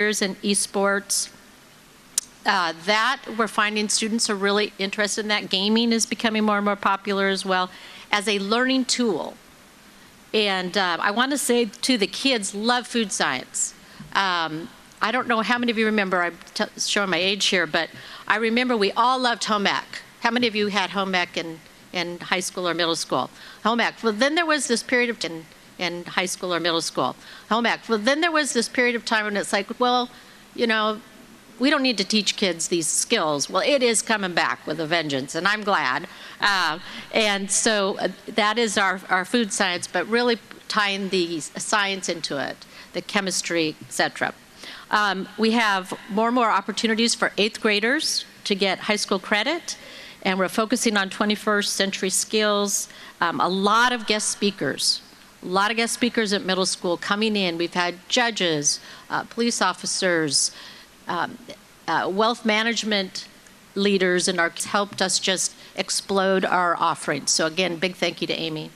in esports. That we're finding students are really interested in that. Gaming is becoming more and more popular as well as a learning tool. And I want to say to the kids, love food science. I don't know how many of you remember, I'm showing my age here, but I remember we all loved home ec. How many of you had home ec in high school or middle school? Home ec. Well, then there was this period of in high school or middle school. Home ec. Well, then there was this period of time when it's like, well, you know, we don't need to teach kids these skills. Well, it is coming back with a vengeance, and I'm glad. And so that is our food science, but really tying the science into it, the chemistry, et cetera. We have more and more opportunities for 8th graders to get high school credit, and we're focusing on 21st century skills. A lot of guest speakers. A lot of guest speakers at middle school coming in. We've had judges, police officers, wealth management leaders, and our helped us just explode our offerings. So again, big thank you to Amy.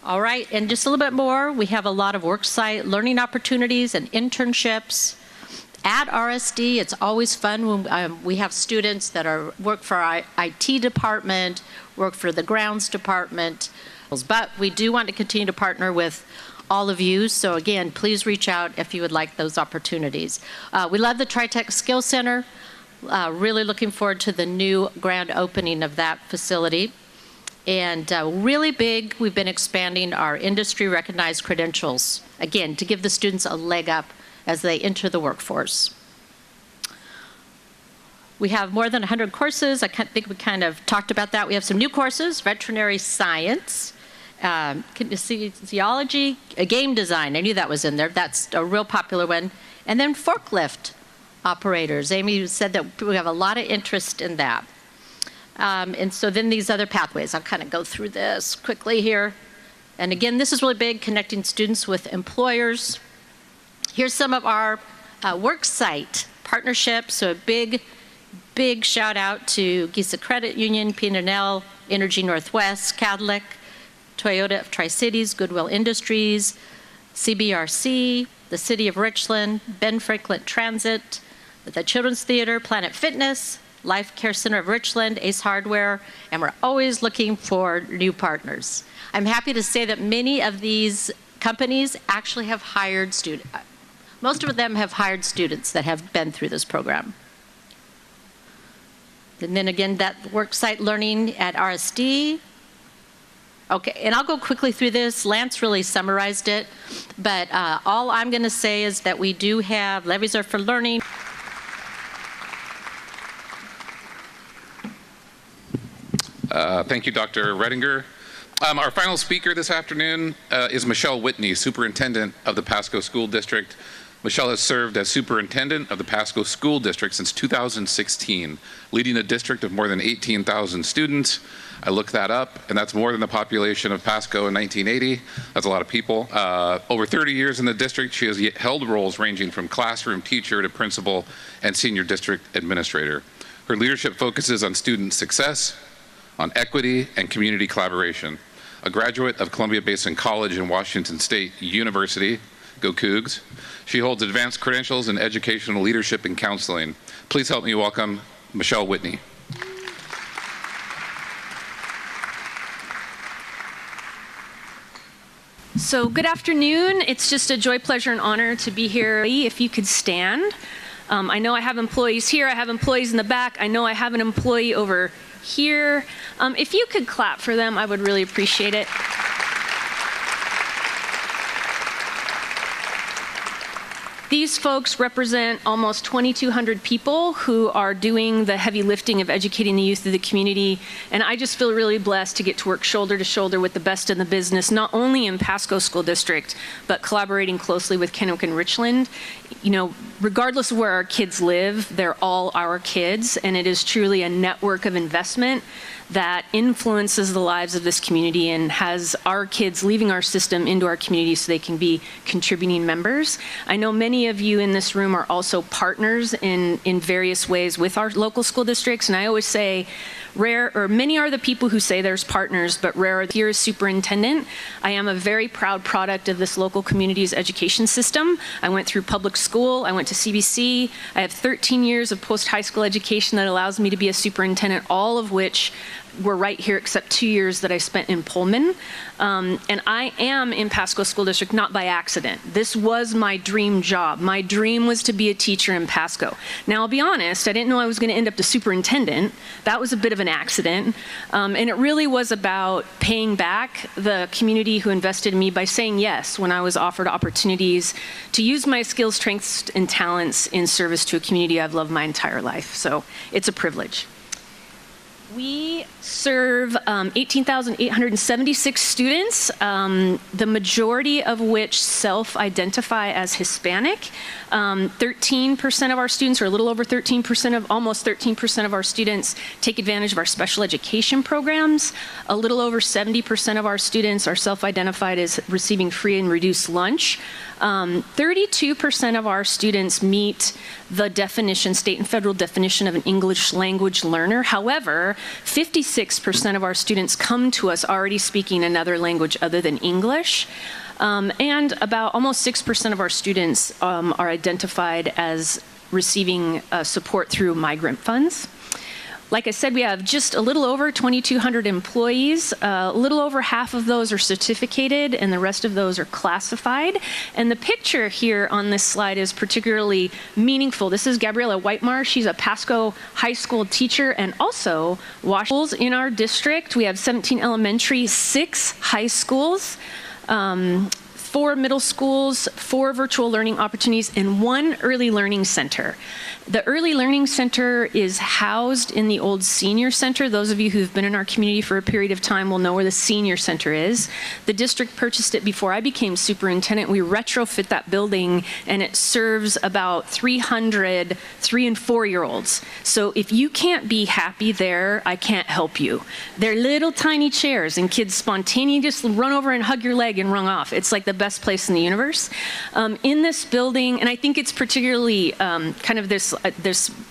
All right, and just a little bit more, we have a lot of worksite learning opportunities and internships. At RSD, it's always fun when we have students that work for our IT department, work for the grounds department, but we do want to continue to partner with all of you. So again, please reach out if you would like those opportunities. We love the TriTech Skill Center. Really looking forward to the new grand opening of that facility. And really big, we've been expanding our industry recognized credentials, again, to give the students a leg up as they enter the workforce. We have more than 100 courses. I think we kind of talked about that. We have some new courses: veterinary science, kinesiology, game design. I knew that was in there. That's a real popular one. And then forklift operators. Amy said that we have a lot of interest in that. And so then these other pathways, I'll kind of go through this quickly here. And again, this is really big, connecting students with employers. Here's some of our worksite partnerships. So a big shout out to Gisa Credit Union, P&L, Energy Northwest, Cadillac, Toyota of Tri-Cities, Goodwill Industries, CBRC, the City of Richland, Ben Franklin Transit, the Children's Theater, Planet Fitness, Life Care Center of Richland, Ace Hardware, and we're always looking for new partners. I'm happy to say that many of these companies actually have hired students. Most of them have hired students that have been through this program. And then again, that worksite learning at RSD. Okay, and I'll go quickly through this. Lance really summarized it, but all I'm going to say is that we do have levies are for learning. Thank you, Dr. Redinger. Our final speaker this afternoon is Michelle Whitney, Superintendent of the Pasco School District. Michelle has served as Superintendent of the Pasco School District since 2016, leading a district of more than 18,000 students. I looked that up, and that's more than the population of Pasco in 1980. That's a lot of people. Over 30 years in the district, she has held roles ranging from classroom teacher to principal and senior district administrator. Her leadership focuses on student success, on equity and community collaboration. A graduate of Columbia Basin College and Washington State University, go Cougs. She holds advanced credentials in educational leadership and counseling. Please help me welcome Michelle Whitney. So good afternoon. It's just a joy, pleasure, and honor to be here. If you could stand. I know I have employees here. I have employees in the back. I know I have an employee over here. If you could clap for them, I would really appreciate it. These folks represent almost 2,200 people who are doing the heavy lifting of educating the youth of the community, and I just feel really blessed to get to work shoulder to shoulder with the best in the business, not only in Pasco School District, but collaborating closely with Kennewick and Richland. You know, regardless of where our kids live, they're all our kids, and it is truly a network of investment that influences the lives of this community and has our kids leaving our system into our community so they can be contributing members. I know many of you in this room are also partners in various ways with our local school districts, and I always say, Many are the people who say there's partners, but rare. Here as superintendent, I am a very proud product of this local community's education system. I went through public school, I went to CBC, I have 13 years of post-high school education that allows me to be a superintendent, all of which were right here except 2 years that I spent in Pullman. And I am in Pasco School District not by accident. This was my dream job. My dream was to be a teacher in Pasco. Now, I'll be honest, I didn't know I was going to end up the superintendent. That was a bit of an accident. And it really was about paying back the community who invested in me by saying yes when I was offered opportunities to use my skills, strengths, and talents in service to a community I've loved my entire life. So it's a privilege. We serve 18,876 students, the majority of which self-identify as Hispanic. 13% of our students, or a little over 13% of, almost 13% of our students take advantage of our special education programs. A little over 70% of our students are self-identified as receiving free and reduced lunch. 32% of our students meet the definition, state and federal definition of an English language learner. However, 56% of our students come to us already speaking another language other than English. And about almost 6% of our students are identified as receiving support through migrant funds. Like I said, we have just a little over 2,200 employees. A little over half of those are certificated, and the rest of those are classified. And the picture here on this slide is particularly meaningful. This is Gabriela Whitemar. She's a Pasco high school teacher and also schools in our district. We have 17 elementary, 6 high schools, 4 middle schools, 4 virtual learning opportunities, and 1 early learning center. The Early Learning Center is housed in the old Senior Center. Those of you who've been in our community for a period of time will know where the Senior Center is. The district purchased it before I became superintendent. We retrofit that building, and it serves about 300 3- and 4-year-olds. So if you can't be happy there, I can't help you. They're little tiny chairs, and kids spontaneously just run over and hug your leg and run off. It's like the best place in the universe. In this building, and I think it's particularly kind of this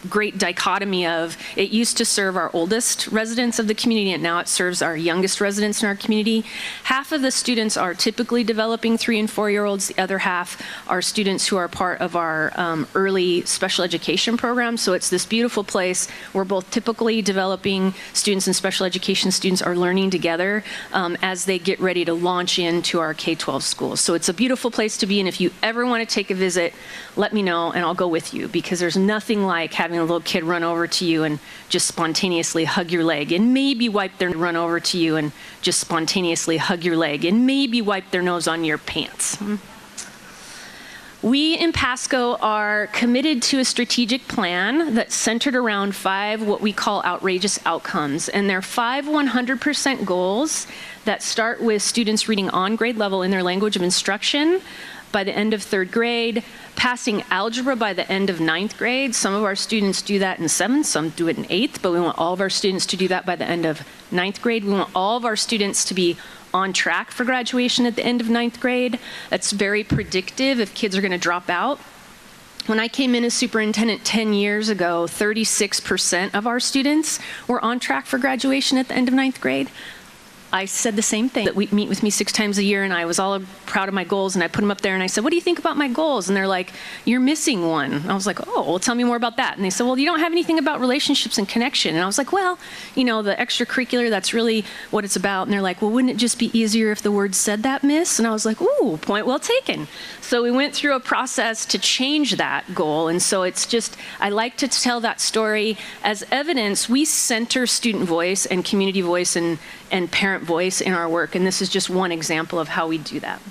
great dichotomy of it used to serve our oldest residents of the community, and now it serves our youngest residents in our community. Half of the students are typically developing 3- and 4-year-olds. The other half are students who are part of our early special education program. So it's this beautiful place where both typically developing students and special education students are learning together as they get ready to launch into our K-12 schools. So it's a beautiful place to be, and if you ever want to take a visit, let me know and I'll go with you, because there's nothing like having a little kid run over to you and just spontaneously hug your leg and maybe wipe their run over to you and just spontaneously hug your leg and maybe wipe their nose on your pants. We in Pasco are committed to a strategic plan that's centered around 5 what we call outrageous outcomes, and they're 5 100% goals that start with students reading on grade level in their language of instruction by the end of 3rd grade, passing algebra by the end of 9th grade. Some of our students do that in 7th, some do it in 8th, but we want all of our students to do that by the end of 9th grade. We want all of our students to be on track for graduation at the end of 9th grade. That's very predictive if kids are going to drop out. When I came in as superintendent 10 years ago, 36% of our students were on track for graduation at the end of 9th grade. I said the same thing, that we meet with me 6 times a year, and I was all proud of my goals, and I put them up there, and I said, what do you think about my goals? And they're like, you're missing one. And I was like, oh, well, tell me more about that. And they said, well, you don't have anything about relationships and connection. And I was like, well, you know, the extracurricular, that's really what it's about. And they're like, well, wouldn't it just be easier if the word said that, miss? And I was like, ooh, point well taken. So we went through a process to change that goal. And so it's just, I like to tell that story as evidence. We center student voice and community voice and parent voice in our work, and this is just one example of how we do that.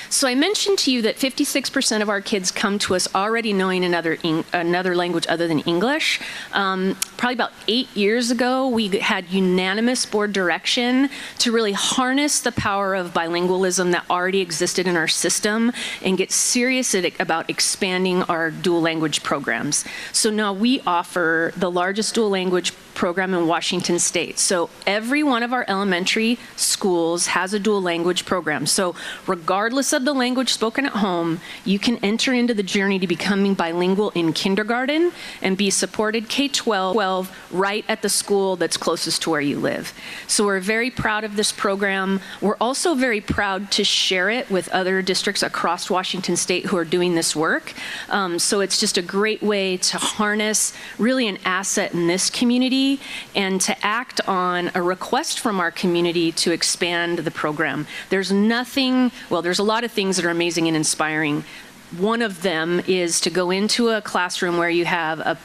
So I mentioned to you that 56% of our kids come to us already knowing another language other than English. Probably about 8 years ago, we had unanimous board direction to really harness the power of bilingualism that already existed in our system and get serious about expanding our dual language programs. So now we offer the largest dual language program in Washington State. So every one of our elementary schools has a dual language program. So regardless of the language spoken at home, you can enter into the journey to becoming bilingual in kindergarten and be supported K-12 right at the school that's closest to where you live. So we're very proud of this program. We're also very proud to share it with other districts across Washington State who are doing this work. So it's just a great way to harness really an asset in this community and to act on a request from our community to expand the program. There's nothing, well, there's a lot of things that are amazing and inspiring. One of them is to go into a classroom where you have a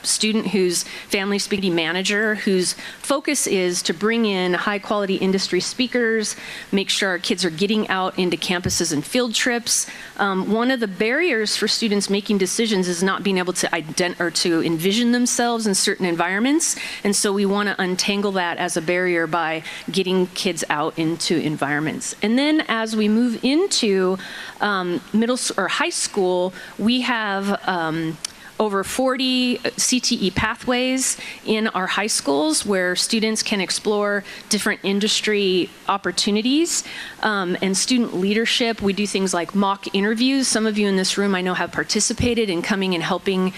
student who's family speaking manager, whose focus is to bring in high quality industry speakers, make sure our kids are getting out into campuses and field trips. One of the barriers for students making decisions is not being able to envision themselves in certain environments. And so we want to untangle that as a barrier by getting kids out into environments. And then as we move into middle or high school, we have over 40 CTE pathways in our high schools where students can explore different industry opportunities and student leadership. We do things like mock interviews. Some of you in this room I know have participated in coming and helping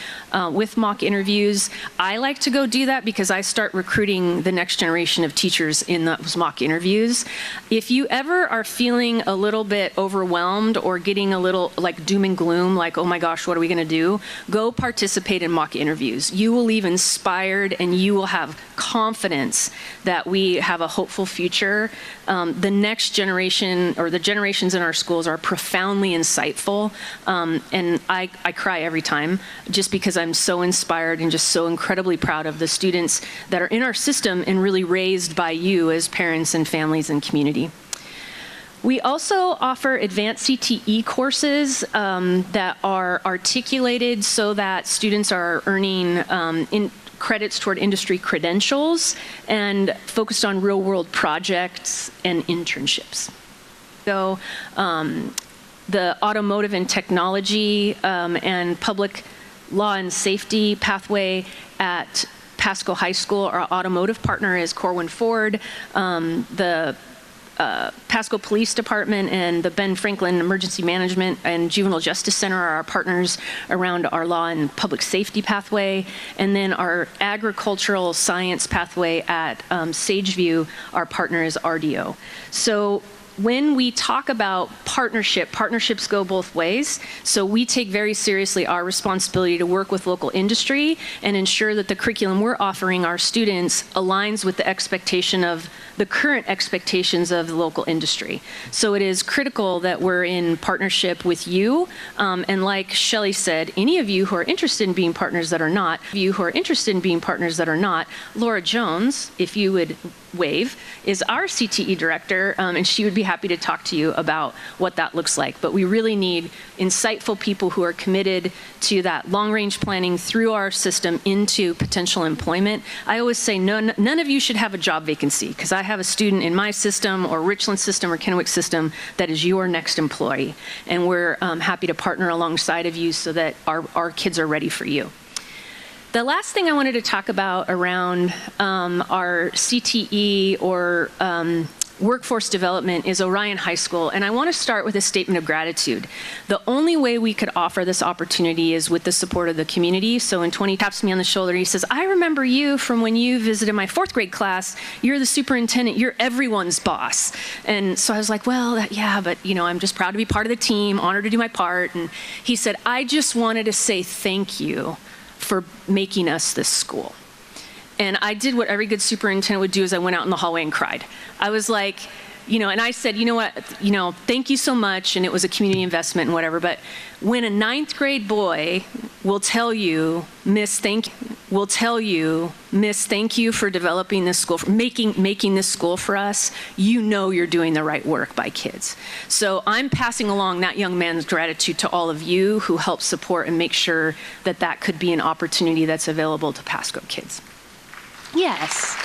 with mock interviews. I like to go do that because I start recruiting the next generation of teachers in those mock interviews. If you ever are feeling a little bit overwhelmed or getting a little like doom and gloom, like, oh my gosh, what are we gonna do? Go participate in mock interviews. You will leave inspired and you will have confidence that we have a hopeful future. The next generation or the generations in our schools are profoundly insightful. And I cry every time just because I'm so inspired and just so incredibly proud of the students that are in our system and really raised by you as parents and families and community. We also offer advanced CTE courses that are articulated so that students are earning credits toward industry credentials and focused on real-world projects and internships. So the automotive and technology and public law and safety pathway at Pasco High School, our automotive partner is Corwin Ford. The Pasco Police Department and the Ben Franklin Emergency Management and Juvenile Justice Center are our partners around our law and public safety pathway. And then our agricultural science pathway at Sageview, our partner is RDO. So when we talk about partnerships go both ways. So we take very seriously our responsibility to work with local industry and ensure that the curriculum we're offering our students aligns with the expectation of the current expectations of the local industry. So it is critical that we're in partnership with you. And like Shelley said, any of you who are interested in being partners that are not, Laura Jones, if you would wave, is our CTE director, and she would be happy to talk to you about what that looks like. But we really need insightful people who are committed to that long-range planning through our system into potential employment. I always say none of you should have a job vacancy, because I have a student in my system or Richland system or Kennewick system that is your next employee. And we're happy to partner alongside of you so that our kids are ready for you. The last thing I wanted to talk about around our CTE or workforce development is Orion High School, and I want to start with a statement of gratitude. The only way we could offer this opportunity is with the support of the community. So when Tony taps me on the shoulder, he says, I remember you from when you visited my 4th grade class. You're the superintendent, you're everyone's boss. And so I was like, well, yeah, but you know, I'm just proud to be part of the team, honored to do my part. And he said, I just wanted to say thank you for making us this school. And I did what every good superintendent would do, is I went out in the hallway and cried. I was like, you know, and I said, you know what, you know, thank you so much, and it was a community investment and whatever, but when a 9th grade boy will tell you, Miss, thank you for developing this school, for making this school for us, you know you're doing the right work by kids. So I'm passing along that young man's gratitude to all of you who help support and make sure that that could be an opportunity that's available to Pasco kids. Yes.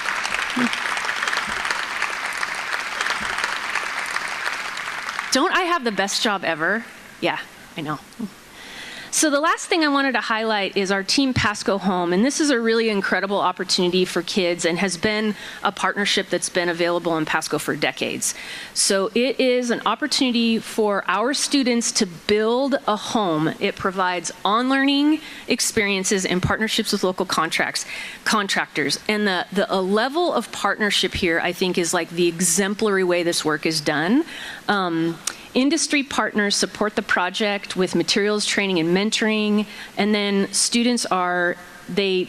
Don't I have the best job ever? Yeah, I know. So the last thing I wanted to highlight is our Team Pasco Home, and this is a really incredible opportunity for kids and has been a partnership that's been available in Pasco for decades. So it is an opportunity for our students to build a home. It provides on-learning experiences and partnerships with local contractors. And the level of partnership here, I think, is like the exemplary way this work is done. Industry partners support the project with materials, training, and mentoring, and then students are the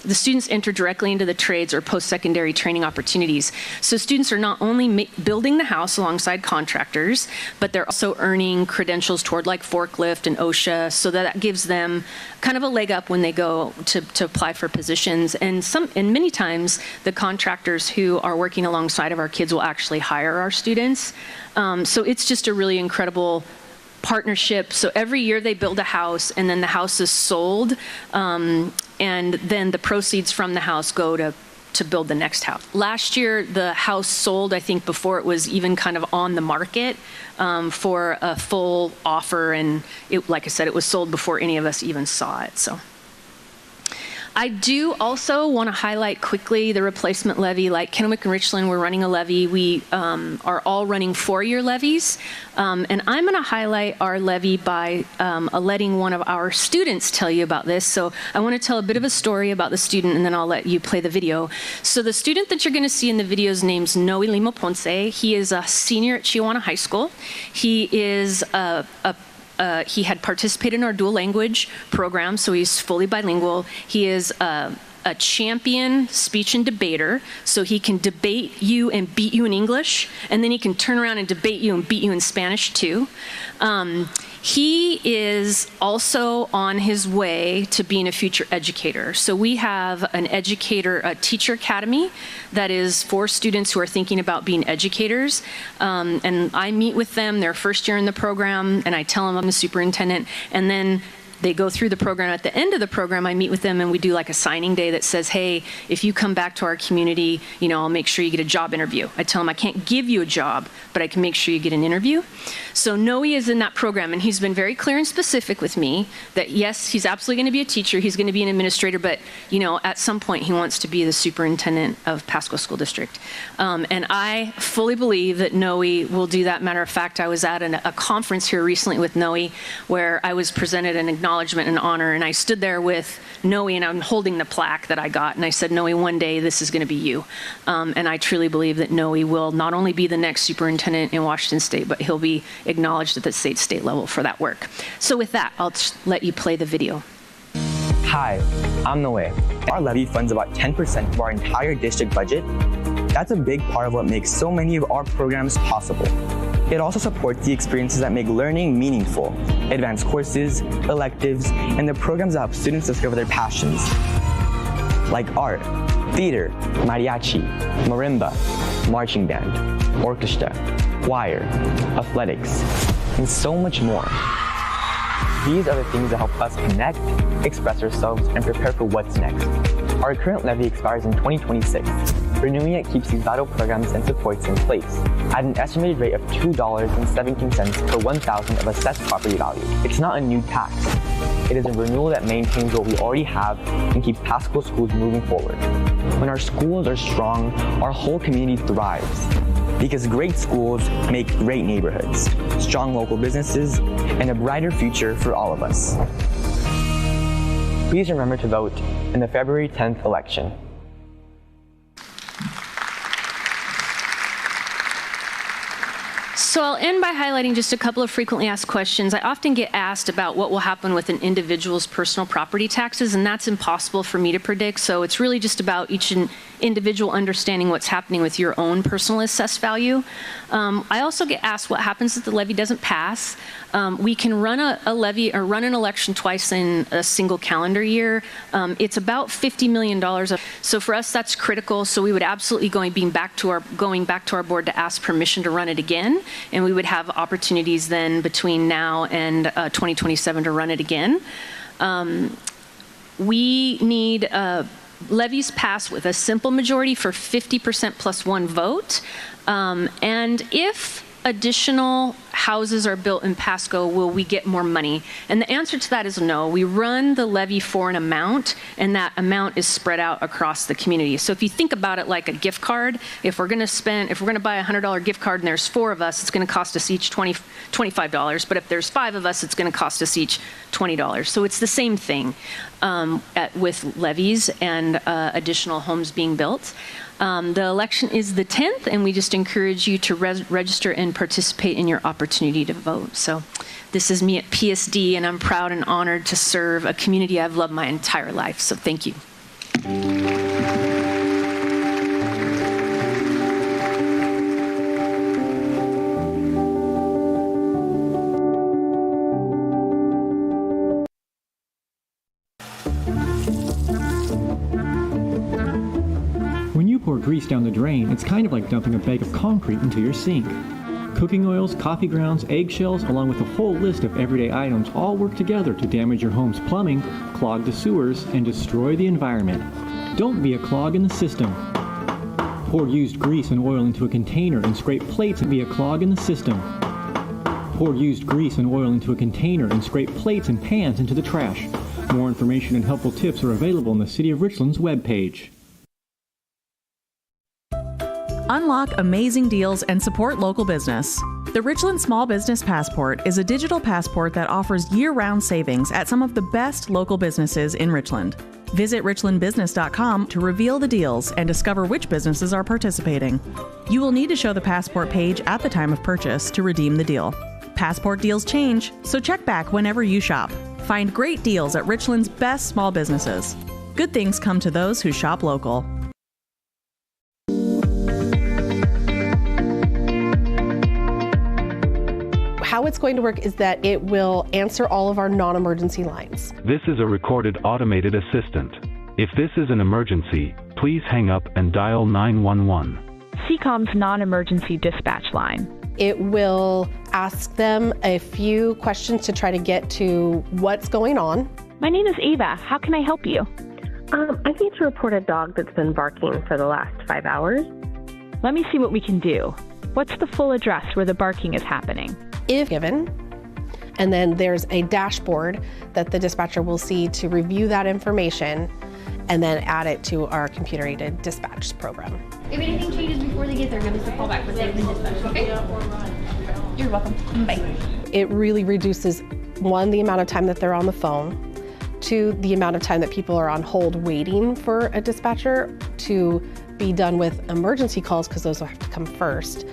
students enter directly into the trades or post-secondary training opportunities. So students are not only building the house alongside contractors, but they're also earning credentials toward like forklift and OSHA, so that gives them kind of a leg up when they go to apply for positions. And many times the contractors who are working alongside of our kids will actually hire our students. So it's just a really incredible partnership. So every year they build a house, and then the house is sold, and then the proceeds from the house go to build the next house. Last year, the house sold, I think, before it was even kind of on the market for a full offer, and like I said, it was sold before any of us even saw it. So I do also want to highlight quickly the replacement levy. Like Kennewick and Richland, we're running a levy. We are all running 4-year levies. And I'm going to highlight our levy by letting one of our students tell you about this. So I want to tell a bit of a story about the student, and then I'll let you play the video. So the student that you're going to see in the video's name's Noe Limo Ponce. He is a senior at Chiawana High School. He is he had participated in our dual language program, so he's fully bilingual. He is a champion speech and debater, so he can debate you and beat you in English, and then he can turn around and debate you and beat you in Spanish too. He is also on his way to being a future educator. So we have a teacher academy that is for students who are thinking about being educators. And I meet with them their first year in the program, and I tell them I'm the superintendent, and then they go through the program. At the end of the program, I meet with them and we do like a signing day that says, hey, if you come back to our community, I'll make sure you get a job interview. I tell them I can't give you a job, but I can make sure you get an interview. So Noe is in that program, and he's been very clear and specific with me that yes, he's absolutely going to be a teacher, he's going to be an administrator, but at some point he wants to be the superintendent of Pasco School District. And I fully believe that Noe will do that. Matter of fact, I was at a conference here recently with Noe where I was presented an acknowledgement and honor, and I stood there with Noe and I'm holding the plaque that I got, and I said, Noe, one day this is going to be you. And I truly believe that Noe will not only be the next superintendent in Washington State, but he'll be acknowledged at the state level for that work. So with that, I'll let you play the video. Hi, I'm Noe. Our levy funds about 10% of our entire district budget. That's a big part of what makes so many of our programs possible. It also supports the experiences that make learning meaningful, advanced courses, electives, and the programs that help students discover their passions, like art, theater, mariachi, marimba, marching band, orchestra, choir, athletics, and so much more. These are the things that help us connect, express ourselves, and prepare for what's next. Our current levy expires in 2026. Renewing it keeps these vital programs and supports in place at an estimated rate of $2.17 per 1,000 of assessed property value. It's not a new tax. It is a renewal that maintains what we already have and keeps Pasco schools moving forward. When our schools are strong, our whole community thrives. Because great schools make great neighborhoods, strong local businesses, and a brighter future for all of us. Please remember to vote in the February 10th election. So I'll end by highlighting just a couple of frequently asked questions. I often get asked about what will happen with an individual's personal property taxes, and that's impossible for me to predict. So it's really just about each individual understanding what's happening with your own personal assessed value. I also get asked what happens if the levy doesn't pass. We can run a levy or run an election twice in a single calendar year. It's about $50 million. So for us, that's critical. So we would absolutely going back to our board to ask permission to run it again, and we would have opportunities then between now and 2027 to run it again. We need levies pass with a simple majority for 50% plus one vote. And if additional houses are built in Pasco, will we get more money? And the answer to that is no. We run the levy for an amount, and that amount is spread out across the community. So if you think about it like a gift card, if we're going to buy a $100 gift card and there's 4 of us, it's going to cost us each $25. But if there's 5 of us, it's going to cost us each $20. So it's the same thing with levies and additional homes being built. The election is the 10th, and we just encourage you to register and participate in your opportunity to vote. So this is me at PSD, and I'm proud and honored to serve a community I've loved my entire life. So thank you. When you pour grease down the drain, it's kind of like dumping a bag of concrete into your sink. Cooking oils, coffee grounds, eggshells, along with a whole list of everyday items all work together to damage your home's plumbing, clog the sewers, and destroy the environment. Don't be a clog in the system. Pour used grease and oil into a container and scrape plates and be a clog in the system. Pour used grease and oil into a container and scrape plates and pans into the trash. More information and helpful tips are available on the City of Richland's webpage. Unlock amazing deals and support local business. The Richland Small Business Passport is a digital passport that offers year-round savings at some of the best local businesses in Richland. Visit richlandbusiness.com to reveal the deals and discover which businesses are participating. You will need to show the passport page at the time of purchase to redeem the deal. Passport deals change, so check back whenever you shop. Find great deals at Richland's best small businesses. Good things come to those who shop local. How it's going to work is that it will answer all of our non-emergency lines. This is a recorded automated assistant. If this is an emergency, please hang up and dial 911. CCOM's non-emergency dispatch line. It will ask them a few questions to try to get to what's going on. My name is Ava. How can I help you? I need to report a dog that's been barking for the last 5 hours. Let me see what we can do. What's the full address where the barking is happening? If given, and then there's a dashboard that the dispatcher will see to review that information and then add it to our computer-aided dispatch program. If anything changes before they get there, give us a call back, but they've been dispatched, okay? You're welcome. Bye. It really reduces, 1, the amount of time that they're on the phone, 2, the amount of time that people are on hold waiting for a dispatcher to be done with emergency calls, because those will have to come first.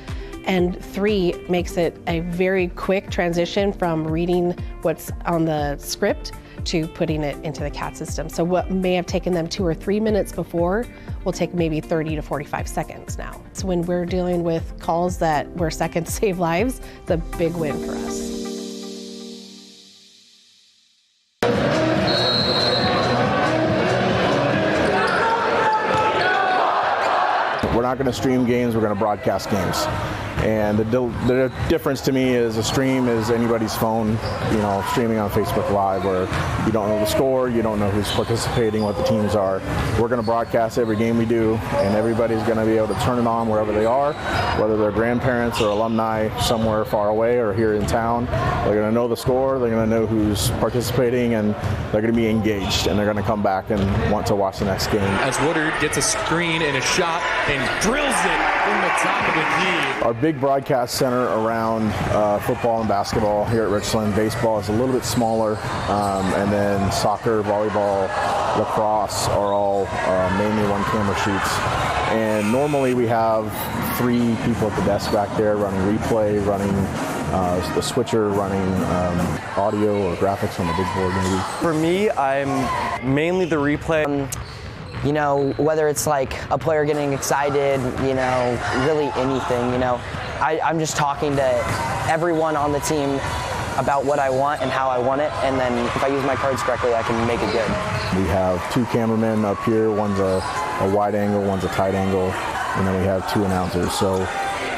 And 3, makes it a very quick transition from reading what's on the script to putting it into the CAT system. So what may have taken them 2 or 3 minutes before will take maybe 30 to 45 seconds now. So when we're dealing with calls where seconds save lives, it's a big win for us. We're not going to stream games, we're going to broadcast games. And the difference to me is a stream is anybody's phone, streaming on Facebook Live, where you don't know the score, you don't know who's participating, what the teams are. We're going to broadcast every game we do, and everybody's going to be able to turn it on wherever they are, whether they're grandparents or alumni somewhere far away or here in town. They're going to know the score, they're going to know who's participating, and they're going to be engaged, and they're going to come back and want to watch the next game. As Woodard gets a screen and a shot and drills it in the top of the key. Our big broadcast center around football and basketball here at Richland. Baseball is a little bit smaller, and then soccer, volleyball, lacrosse are all mainly one camera shoots. And normally we have 3 people at the desk back there running replay, running the switcher, running audio or graphics on the big board maybe. For me, I'm mainly the replay. Whether it's like a player getting excited, really anything, I'm just talking to everyone on the team about what I want and how I want it, and then if I use my cards correctly, I can make it good. We have 2 cameramen up here, one's a wide angle, one's a tight angle, and then we have 2 announcers. So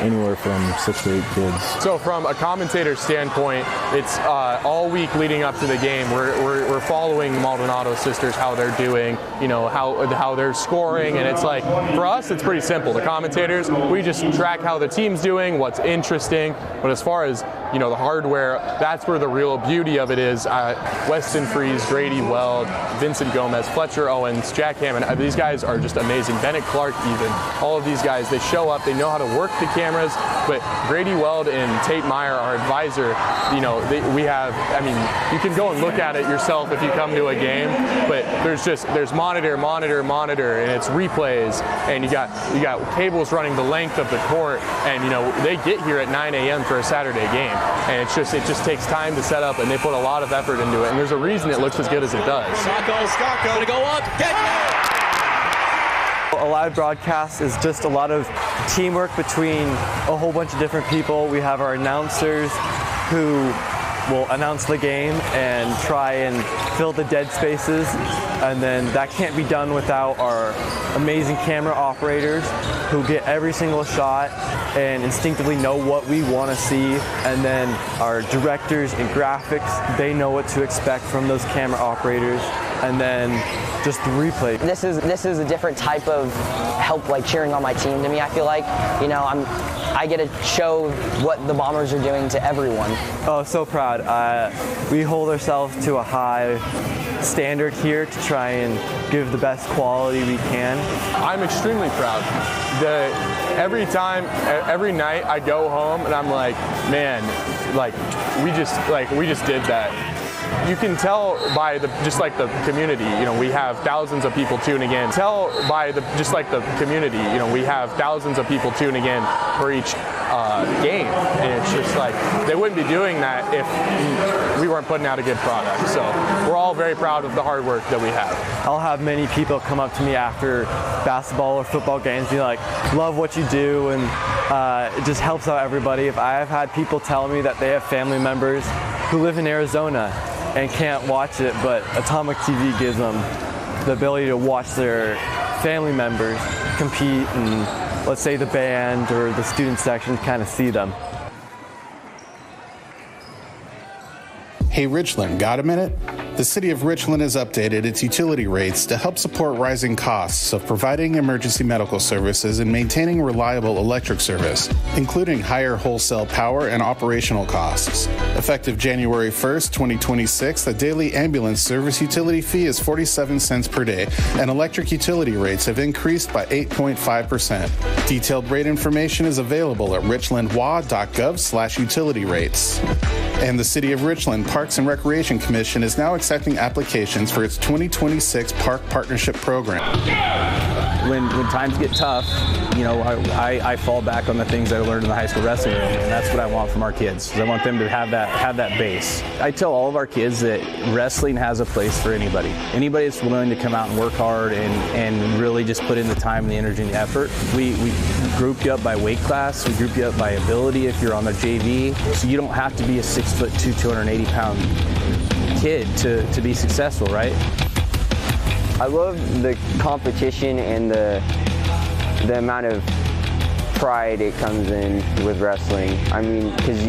anywhere from 6 to 8 kids. So from a commentator standpoint, it's all week leading up to the game. We're following Maldonado sisters, how they're doing, how they're scoring, and it's like, for us, it's pretty simple. The commentators, we just track how the team's doing, what's interesting, but as far as the hardware, that's where the real beauty of it is. Weston Freeze, Grady Weld, Vincent Gomez, Fletcher Owens, Jack Hammond, these guys are just amazing. Bennett Clark even, all of these guys, they show up, they know how to work the cameras, but Grady Weld and Tate Meyer, our advisor, we have, you can go and look at it yourself if you come to a game, but there's monitor, and it's replays, and you got cables running the length of the court, and they get here at 9 a.m. for a Saturday game, and it just takes time to set up, and they put a lot of effort into it, and there's a reason it looks as good as it does. Scocco gonna go up, A live broadcast is just a lot of teamwork between a whole bunch of different people. We have our announcers who will announce the game and try and fill the dead spaces, and then that can't be done without our amazing camera operators who get every single shot and instinctively know what we want to see, and then our directors and graphics, they know what to expect from those camera operators, and then just the replay. This is a different type of help, like cheering on my team to me. I feel like, I get to show what the Bombers are doing to everyone. Oh, so proud. We hold ourselves to a high standard here to try and give the best quality we can. I'm extremely proud. Every night I go home and I'm like, man, we just did that. You can tell by the community, we have thousands of people tuning in. We have thousands of people tuning in for each game. And it's just like, they wouldn't be doing that if we weren't putting out a good product. So we're all very proud of the hard work that we have. I'll have many people come up to me after basketball or football games, be like, love what you do, and it just helps out everybody. I've had people tell me that they have family members who live in Arizona and can't watch it, but Atomic TV gives them the ability to watch their family members compete, and let's say the band or the student section kind of see them. Hey Richland, got a minute? The City of Richland has updated its utility rates to help support rising costs of providing emergency medical services and maintaining reliable electric service, including higher wholesale power and operational costs. Effective January 1st, 2026, the daily ambulance service utility fee is 47 cents per day, and electric utility rates have increased by 8.5%. Detailed rate information is available at richlandwa.gov/utility rates. And the City of Richland Parks and Recreation Commission is now accepting applications for its 2026 Park Partnership Program. When times get tough, I fall back on the things I learned in the high school wrestling room, and that's what I want from our kids. I want them to have that base. I tell all of our kids that wrestling has a place for anybody. Anybody that's willing to come out and work hard and really just put in the time and the energy and the effort. We group you up by weight class. We group you up by ability if you're on the JV. So you don't have to be a 6'2", 280-pound kid to be successful, right? I love the competition and the amount of pride it comes in with wrestling. I mean, because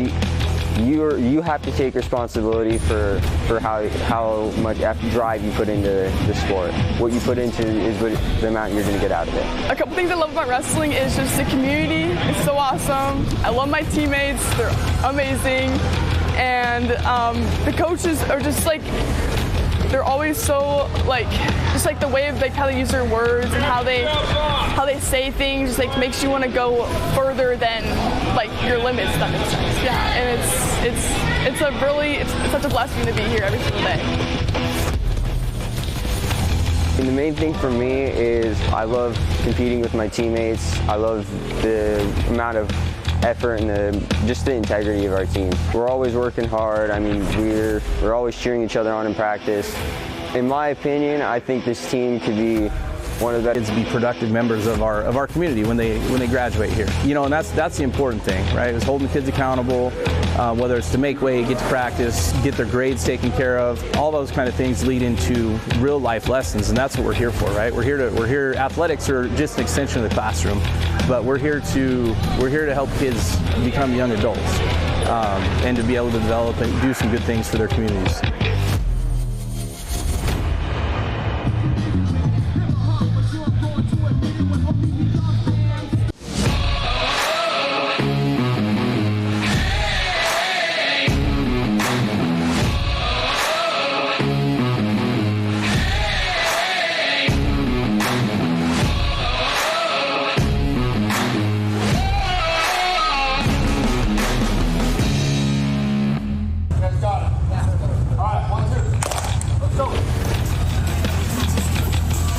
you have to take responsibility for how much drive you put into the sport. What you put into is the amount you're going to get out of it. A couple things I love about wrestling is just the community. It's so awesome. I love my teammates. They're amazing. And the coaches are just like, they're always so just the way of how they use their words and how they say things just makes you want to go further than your limits. That makes sense. Yeah, and it's such a blessing to be here every single day. And the main thing for me is I love competing with my teammates. I love the amount of effort and just the integrity of our team. We're always working hard. I mean, we're always cheering each other on in practice. In my opinion, I think this team could be one of the kids to be productive members of our community when they graduate here. And that's the important thing, right? Is holding the kids accountable, whether it's to make weight, get to practice, get their grades taken care of. All those kind of things lead into real life lessons, and that's what we're here for, right? We're here. Athletics are just an extension of the classroom, but we're here to help kids become young adults and to be able to develop and do some good things for their communities.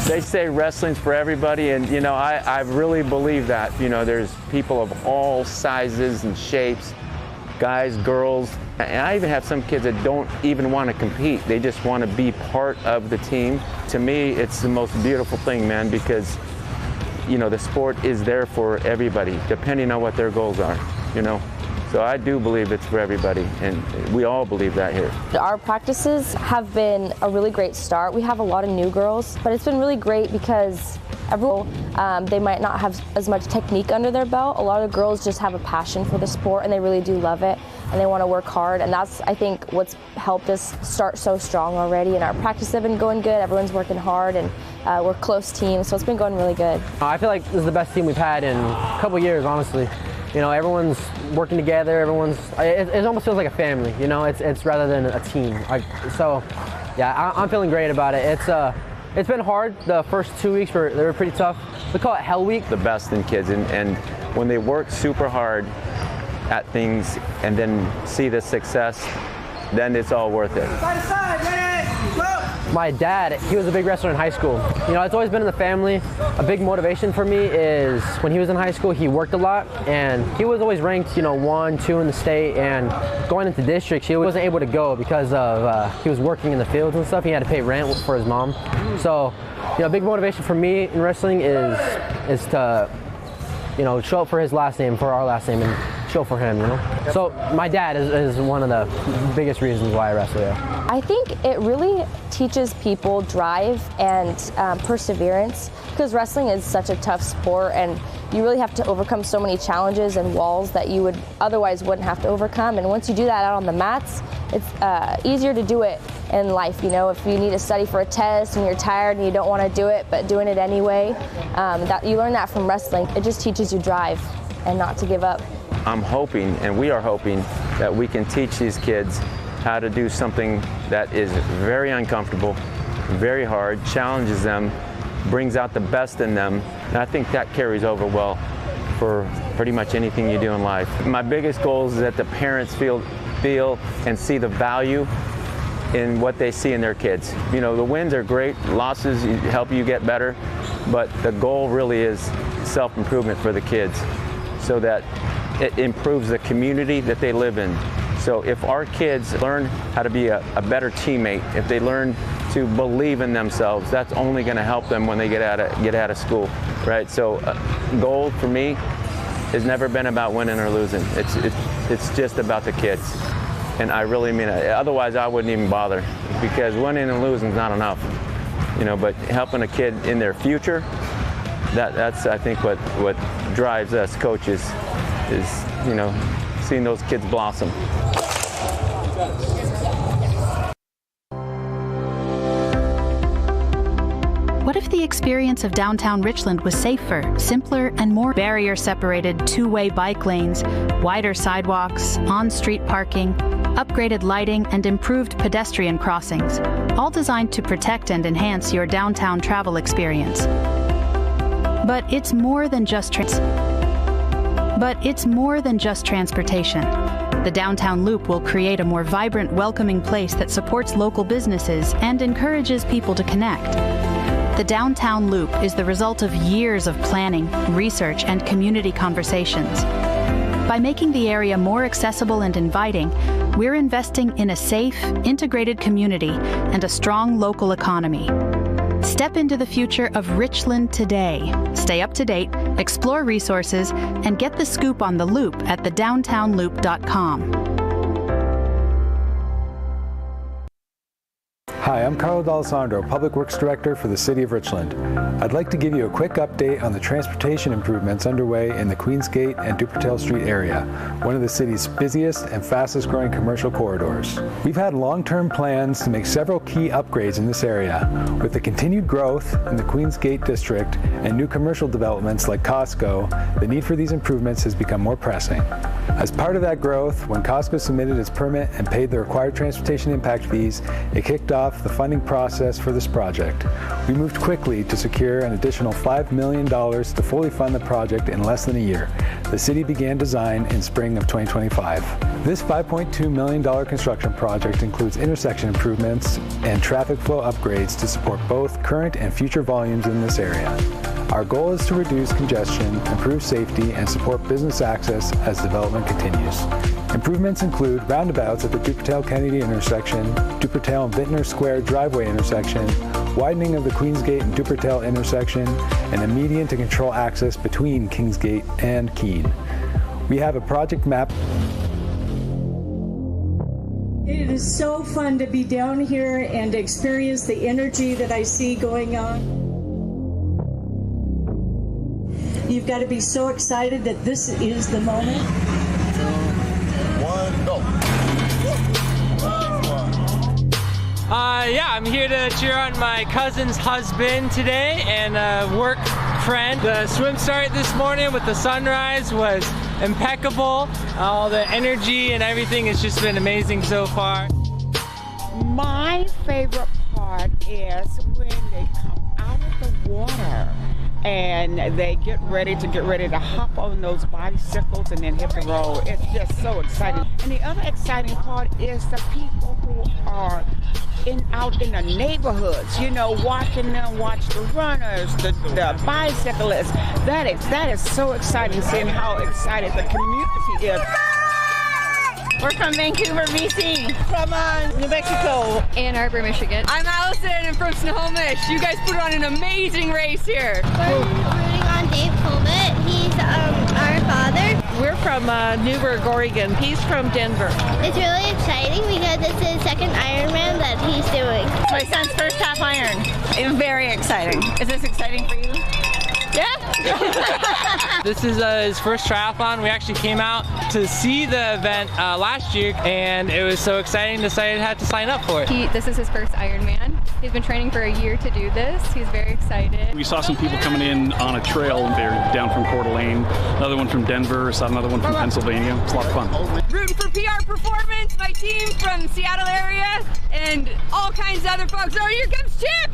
They say wrestling's for everybody, and you know, I really believe that. You know, there's people of all sizes and shapes, guys, girls, and I even have some kids that don't even want to compete. They just want to be part of the team. To me, it's the most beautiful thing, man, because you know, the sport is there for everybody, depending on what their goals are, you know. So I do believe it's for everybody, and we all believe that here. Our practices have been a really great start. We have a lot of new girls, but it's been really great because everyone, they might not have as much technique under their belt. A lot of girls just have a passion for the sport, and they really do love it, and they want to work hard, and that's, I think, what's helped us start so strong already. And our practices have been going good. Everyone's working hard, and we're a close team, so it's been going really good. I feel like this is the best team we've had in a couple years, honestly. You know, everyone's working together. It almost feels like a family. You know, it's rather than a team. So, yeah, I'm feeling great about it. It's been hard. The first 2 weeks they were pretty tough. We call it Hell Week. The best in kids, and when they work super hard at things and then see the success, then it's all worth it. Side to side, ready, go! My dad, he was a big wrestler in high school. You know, it's always been in the family. A big motivation for me is when he was in high school, he worked a lot, and he was always ranked, you know, 1, 2 in the state, and going into districts, he wasn't able to go because of he was working in the fields and stuff. He had to pay rent for his mom. So, you know, a big motivation for me in wrestling is to, you know, show up for his last name, for our last name, and show for him, you know. So my dad is one of the biggest reasons why I wrestle. Yeah. I think it really teaches people drive and perseverance, because wrestling is such a tough sport, and you really have to overcome so many challenges and walls that you would otherwise wouldn't have to overcome. And once you do that out on the mats, it's easier to do it in life. You know, if you need to study for a test and you're tired and you don't want to do it, but doing it anyway, that you learn that from wrestling. It just teaches you drive and not to give up. I'm hoping, and we are hoping, that we can teach these kids how to do something that is very uncomfortable, very hard, challenges them, brings out the best in them, and I think that carries over well for pretty much anything you do in life. My biggest goal is that the parents feel and see the value in what they see in their kids. You know, the wins are great, losses help you get better, but the goal really is self-improvement for the kids, so that it improves the community that they live in. So if our kids learn how to be a better teammate, if they learn to believe in themselves, that's only going to help them when they get out of school, right? So goal for me has never been about winning or losing. It's just about the kids, and I really mean it. Otherwise, I wouldn't even bother, because winning and losing is not enough, you know. But helping a kid in their future, that's I think what drives us coaches, is, you know, seeing those kids blossom. What if the experience of downtown Richland was safer, simpler, and more barrier-separated two-way bike lanes, wider sidewalks, on-street parking, upgraded lighting, and improved pedestrian crossings, all designed to protect and enhance your downtown travel experience? But it's more than just transportation. The downtown loop will create a more vibrant, welcoming place that supports local businesses and encourages people to connect. The downtown loop is the result of years of planning, research, and community conversations. By making the area more accessible and inviting, we're investing in a safe, integrated community and a strong local economy. Step into the future of Richland today. Stay up to date, explore resources, and get the scoop on the loop at thedowntownloop.com. Hi, I'm Carlo D'Alessandro, Public Works Director for the City of Richland. I'd like to give you a quick update on the transportation improvements underway in the Queensgate and Dupertale Street area, one of the city's busiest and fastest growing commercial corridors. We've had long-term plans to make several key upgrades in this area. With the continued growth in the Queensgate district and new commercial developments like Costco, the need for these improvements has become more pressing. As part of that growth, when Costco submitted its permit and paid the required transportation impact fees, it kicked off the funding process for this project. We moved quickly to secure an additional $5 million to fully fund the project in less than a year. The city began design in spring of 2025. This $5.2 million construction project includes intersection improvements and traffic flow upgrades to support both current and future volumes in this area. Our goal is to reduce congestion, improve safety, and support business access as development continues. Improvements include roundabouts at the Dupertale-Kennedy intersection, Dupertale and Vintner Square driveway intersection, widening of the Queensgate and Dupertale intersection, and a median to control access between Kingsgate and Keene. We have a project map. It is so fun to be down here and experience the energy that I see going on. You've got to be so excited that this is the moment. 2, 1, go. Yeah, I'm here to cheer on my cousin's husband today and a work friend. The swim start this morning with the sunrise was impeccable. All the energy and everything has just been amazing so far. My favorite part is when they come out of the water and they get ready to hop on those bicycles and then hit the road. It's just so exciting. And the other exciting part is the people who are out in the neighborhoods, you know, watching them watch the runners, the bicyclists. That is so exciting, seeing how excited the community is. We're from Vancouver, BC. From New Mexico. Ann Arbor, Michigan. I'm Allison. I'm from Snohomish. You guys put on an amazing race here. We're rooting on Dave Colbert. He's our father. We're from Newburgh, Oregon. He's from Denver. It's really exciting because it's his second Ironman that he's doing. It's my son's first half Iron. It's very exciting. Is this exciting for you? Yeah. This is his first triathlon. We actually came out to see the event last year, and it was so exciting. Decided had to sign up for it. This is his first Ironman. He's been training for a year to do this. He's very excited. We saw some people coming in on a trail, and they're down from Coeur d'Alene. Another one from Denver. Saw another one from Pennsylvania. It's a lot of fun. Rooting for PR Performance, my team from Seattle area, and all kinds of other folks. Oh, here comes Chip!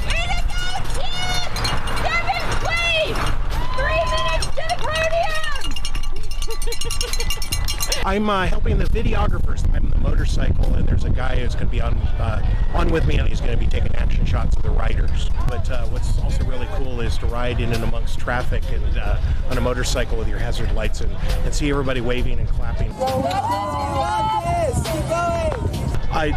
Way to go, Chip! 7th place! 3 minutes to the podium! I'm helping the videographers. I'm the motorcycle, and there's a guy who's going to be on with me, and he's going to be taking action shots of the riders. But what's also really cool is to ride in and amongst traffic and on a motorcycle with your hazard lights and see everybody waving and clapping.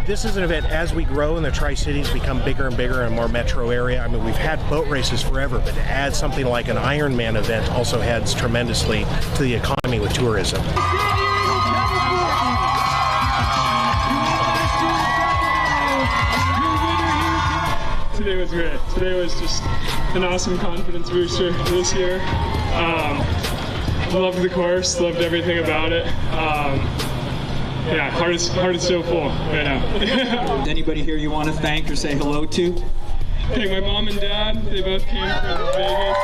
This is an event as we grow and the Tri-Cities become bigger and bigger and more metro area. I mean, we've had boat races forever, but to add something like an Ironman event also adds tremendously to the economy with tourism. Today was great. Today was just an awesome confidence booster this year. Loved the course, loved everything about it. Yeah, heart is so full right now. Anybody here you want to thank or say hello to? Thank my mom and dad. They both came from Vegas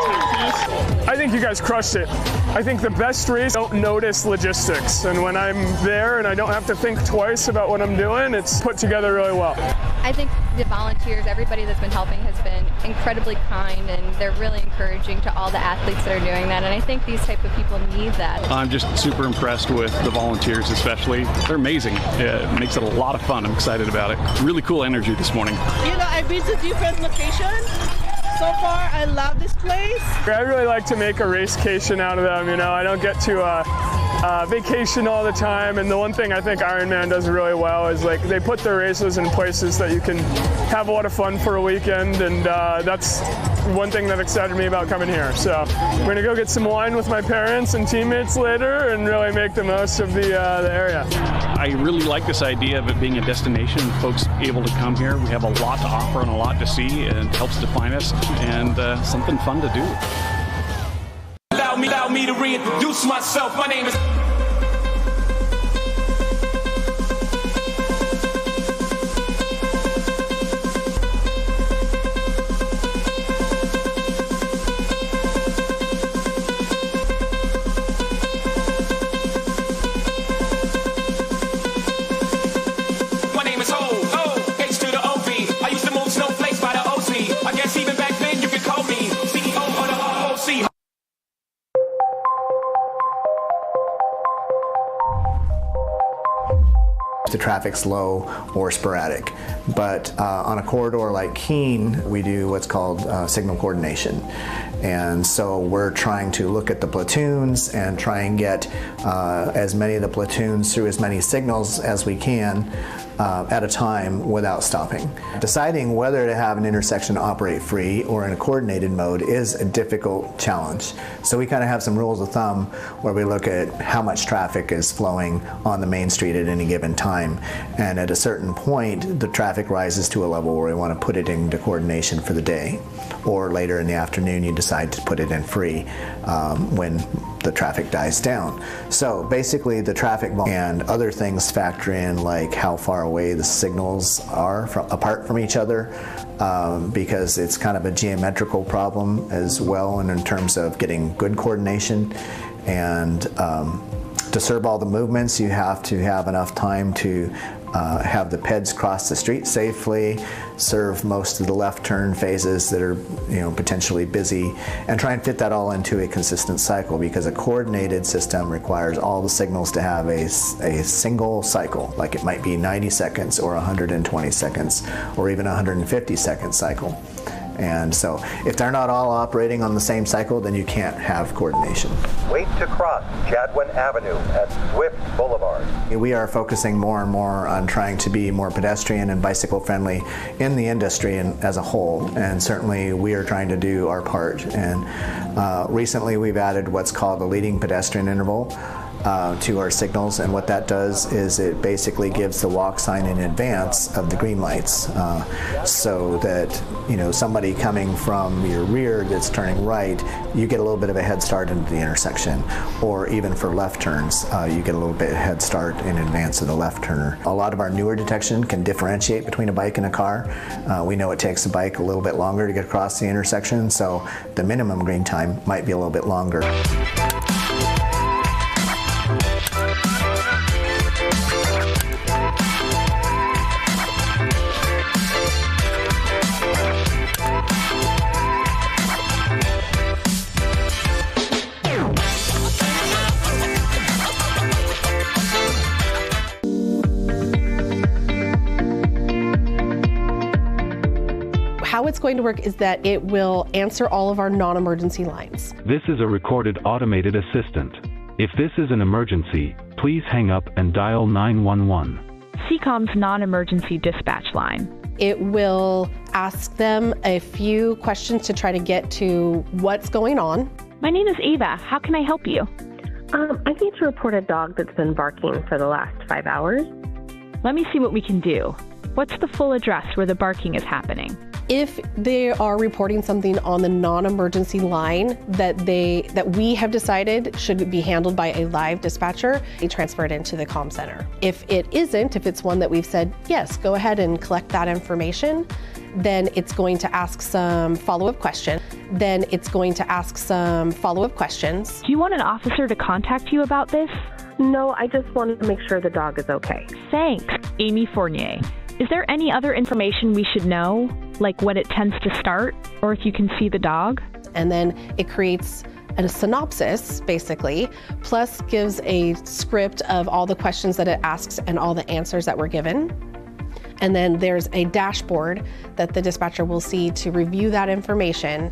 and Texas. I think you guys crushed it. I think the best race, I don't notice logistics. And when I'm there and I don't have to think twice about what I'm doing, it's put together really well. I think the volunteers, everybody that's been helping has been incredibly kind, and they're really encouraging to all the athletes that are doing that, and I think these type of people need that. I'm just super impressed with the volunteers especially. They're amazing. It makes it a lot of fun. I'm excited about it. Really cool energy this morning. You know, I've been to different locations. So far, I love this place. I really like to make a racecation out of them, you know. I don't get to vacation all the time, and the one thing I think Ironman does really well is like they put their races in places that you can have a lot of fun for a weekend, and that's one thing that excited me about coming here. So we're gonna go get some wine with my parents and teammates later and really make the most of the area. I really like this idea of it being a destination, folks able to come here. We have a lot to offer and a lot to see, and it helps define us, and something fun to do. Allow me to reintroduce myself. My name is... the traffic's low or sporadic. But on a corridor like Keene, we do what's called signal coordination. And so we're trying to look at the platoons and try and get as many of the platoons through as many signals as we can at a time without stopping. Deciding whether to have an intersection operate free or in a coordinated mode is a difficult challenge. So we kind of have some rules of thumb where we look at how much traffic is flowing on the main street at any given time. And at a certain point, the traffic rises to a level where we want to put it into coordination for the day. Or later in the afternoon, you decide to put it in free when the traffic dies down. So basically the traffic volume and other things factor in, like how far away the signals are apart from each other, because it's kind of a geometrical problem as well, and in terms of getting good coordination. And to serve all the movements, you have to have enough time to have the PEDs cross the street safely, serve most of the left turn phases that are potentially busy, and try and fit that all into a consistent cycle, because a coordinated system requires all the signals to have a single cycle, like it might be 90 seconds or 120 seconds or even 150 second cycle. And so if they're not all operating on the same cycle, then you can't have coordination. Wait to cross Jadwin Avenue at Swift Boulevard. We are focusing more and more on trying to be more pedestrian and bicycle friendly in the industry and as a whole, and certainly we are trying to do our part. And recently we've added what's called the leading pedestrian interval to our signals, and what that does is it basically gives the walk sign in advance of the green lights, so that somebody coming from your rear that's turning right, you get a little bit of a head start into the intersection, or even for left turns, you get a little bit of head start in advance of the left turner. A lot of our newer detection can differentiate between a bike and a car. We know it takes a bike a little bit longer to get across the intersection, so the minimum green time might be a little bit longer. How it's going to work is that it will answer all of our non-emergency lines. This is a recorded automated assistant. If this is an emergency, please hang up and dial 911. CCOM's non-emergency dispatch line. It will ask them a few questions to try to get to what's going on. My name is Ava. How can I help you? I need to report a dog that's been barking for the last 5 hours. Let me see what we can do. What's the full address where the barking is happening? If they are reporting something on the non-emergency line that we have decided should be handled by a live dispatcher, they transfer it into the comm center. If it isn't, if it's one that we've said, yes, go ahead and collect that information, then it's going to ask some follow-up questions. Do you want an officer to contact you about this? No, I just wanted to make sure the dog is okay. Thanks, Amy Fournier. Is there any other information we should know, like when it tends to start, or if you can see the dog? And then it creates a synopsis, basically, plus gives a script of all the questions that it asks and all the answers that were given. And then there's a dashboard that the dispatcher will see to review that information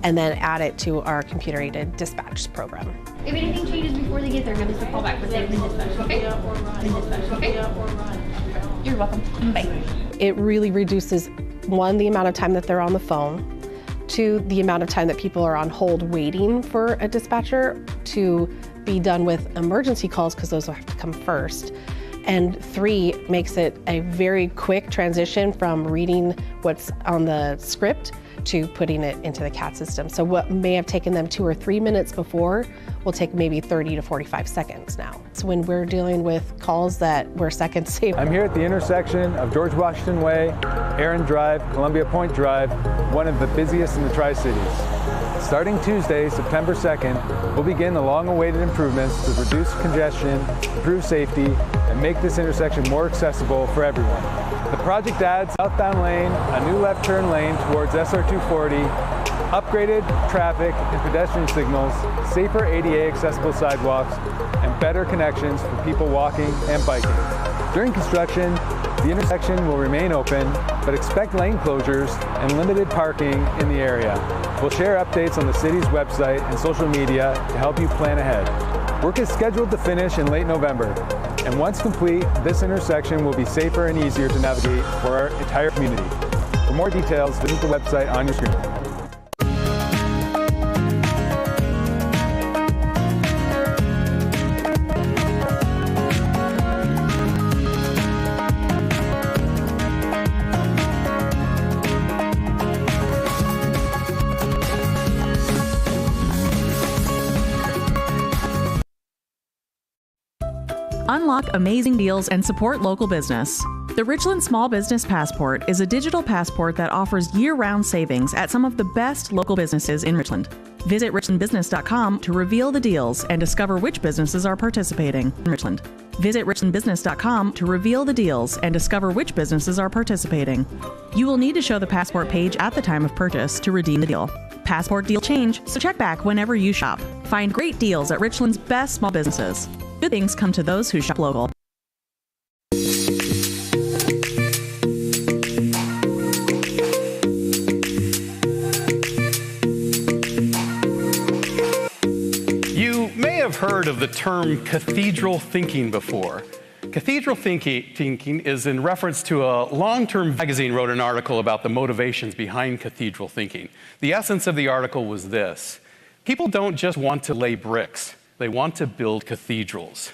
and then add it to our computer-aided dispatch program. If anything changes before they get there, give us a call back, but they've been dispatched, okay? Okay? You're welcome. Bye. It really reduces, one, the amount of time that they're on the phone, two, the amount of time that people are on hold waiting for a dispatcher to be done with emergency calls, because those will have to come first. And three, makes it a very quick transition from reading what's on the script to putting it into the CAT system. So what may have taken them 2 or 3 minutes before will take maybe 30 to 45 seconds now. So when we're dealing with calls that were seconds saved. I'm here at the intersection of George Washington Way, Aaron Drive, Columbia Point Drive, one of the busiest in the Tri-Cities. Starting Tuesday, September 2nd, we'll begin the long-awaited improvements to reduce congestion, improve safety, and make this intersection more accessible for everyone. The project adds southbound lane, a new left turn lane towards SR 240, upgraded traffic and pedestrian signals, safer ADA accessible sidewalks, and better connections for people walking and biking. During construction, the intersection will remain open, but expect lane closures and limited parking in the area. We'll share updates on the city's website and social media to help you plan ahead. Work is scheduled to finish in late November, and once complete, this intersection will be safer and easier to navigate for our entire community. For more details, visit the website on your screen. Unlock amazing deals and support local business. The Richland Small Business Passport is a digital passport that offers year-round savings at some of the best local businesses in Richland. Visit richlandbusiness.com to reveal the deals and discover which businesses are participating in Richland. Visit richlandbusiness.com to reveal the deals and discover which businesses are participating. You will need to show the passport page at the time of purchase to redeem the deal. Passport deal change, so check back whenever you shop. Find great deals at Richland's best small businesses. Good things come to those who shop local. You may have heard of the term cathedral thinking before. Cathedral thinking is in reference to a long-term magazine wrote an article about the motivations behind cathedral thinking. The essence of the article was this: people don't just want to lay bricks. They want to build cathedrals.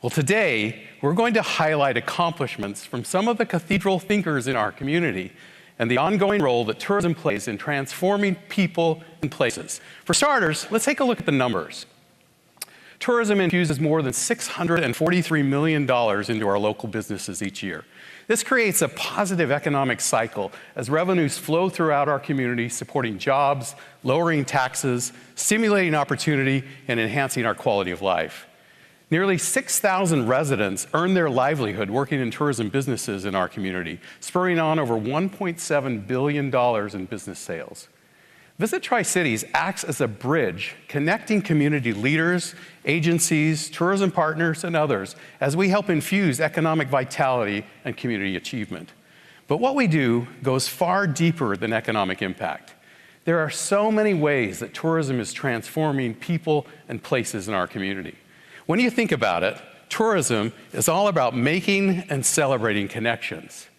Well, today, we're going to highlight accomplishments from some of the cathedral thinkers in our community and the ongoing role that tourism plays in transforming people and places. For starters, let's take a look at the numbers. Tourism infuses more than $643 million into our local businesses each year. This creates a positive economic cycle as revenues flow throughout our community, supporting jobs, lowering taxes, stimulating opportunity, and enhancing our quality of life. Nearly 6,000 residents earn their livelihood working in tourism businesses in our community, spurring on over $1.7 billion in business sales. Visit Tri-Cities acts as a bridge connecting community leaders, agencies, tourism partners, and others as we help infuse economic vitality and community achievement. But what we do goes far deeper than economic impact. There are so many ways that tourism is transforming people and places in our community. When you think about it, tourism is all about making and celebrating connections.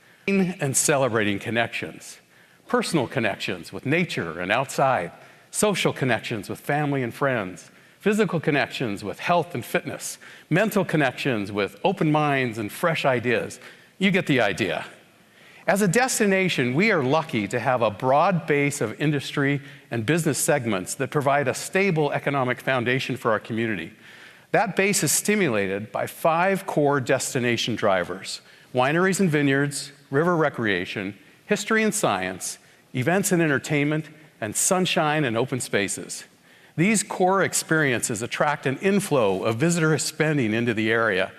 Personal connections with nature and outside, social connections with family and friends, physical connections with health and fitness, mental connections with open minds and fresh ideas. You get the idea. As a destination, we are lucky to have a broad base of industry and business segments that provide a stable economic foundation for our community. That base is stimulated by 5 core destination drivers: wineries and vineyards, river recreation, history and science, events and entertainment, and sunshine and open spaces. These core experiences attract an inflow of visitor spending into the area.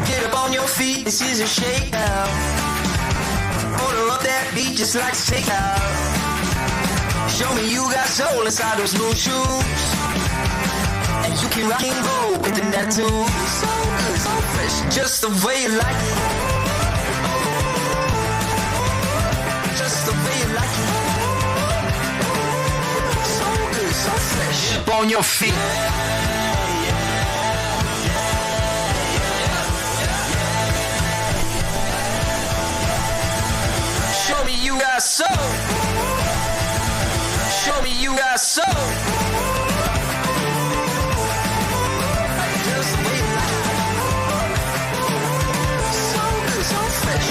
Get up on your feet, this is a shakedown. Order up that beat just like takeout. Show me you got soul inside those new shoes. And you can rock and roll with the tattoos. So good, so fresh, just the way you like it. Just the way you like it. So good, so fresh. Up on your feet. Show me you got soul. Show me you got soul. Just the way you like it. So good, so fresh.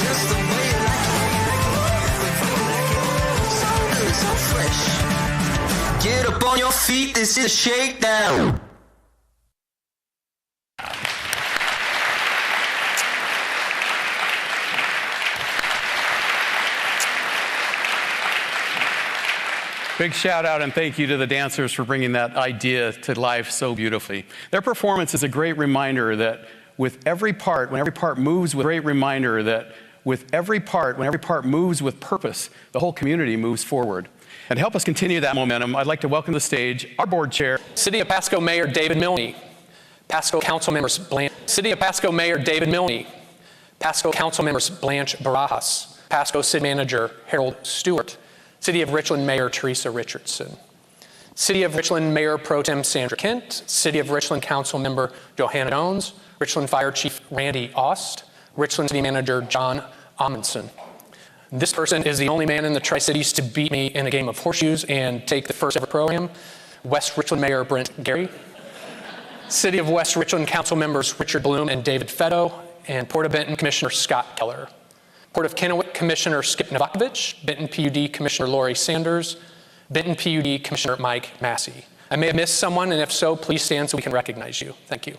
Just the way you like it. So good, so fresh. Get up on your feet, this is a shakedown. Big shout out and thank you to the dancers for bringing that idea to life so beautifully. Their performance is a great reminder that with every part, when every part moves with purpose, the whole community moves forward. And to help us continue that momentum, I'd like to welcome to the stage our board chair, City of Pasco Mayor David Milne, Pasco Council Members City of Pasco Mayor David Milne, Pasco Council Members Blanche Barajas, Pasco City Manager Harold Stewart, City of Richland Mayor Teresa Richardson, City of Richland Mayor Pro Tem Sandra Kent, City of Richland Council Member Johanna Jones, Richland Fire Chief Randy Aust, Richland City Manager John Amundsen. This person is the only man in the Tri-Cities to beat me in a game of horseshoes and take the first ever program, West Richland Mayor Brent Gary, City of West Richland Council Members Richard Bloom and David Fetto, and Port of Benton Commissioner Scott Keller. Port of Kennewick Commissioner Skip Novakovich, Benton PUD Commissioner Lori Sanders, Benton PUD Commissioner Mike Massey. I may have missed someone, and if so, please stand so we can recognize you. Thank you.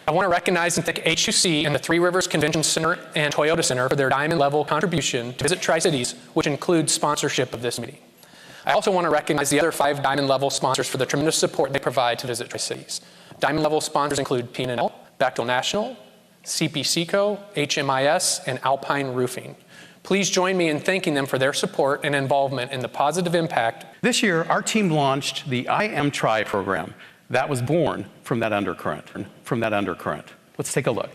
I want to recognize and thank HUC and the Three Rivers Convention Center and Toyota Center for their diamond level contribution to Visit Tri-Cities, which includes sponsorship of this meeting. I also want to recognize the other 5 diamond level sponsors for the tremendous support they provide to Visit Tri-Cities. Diamond level sponsors include P&L, Bechtel National, CPCco, HMIS, and Alpine Roofing. Please join me in thanking them for their support and involvement in the positive impact. This year, our team launched the I Am Tri program that was born from that undercurrent. Let's take a look.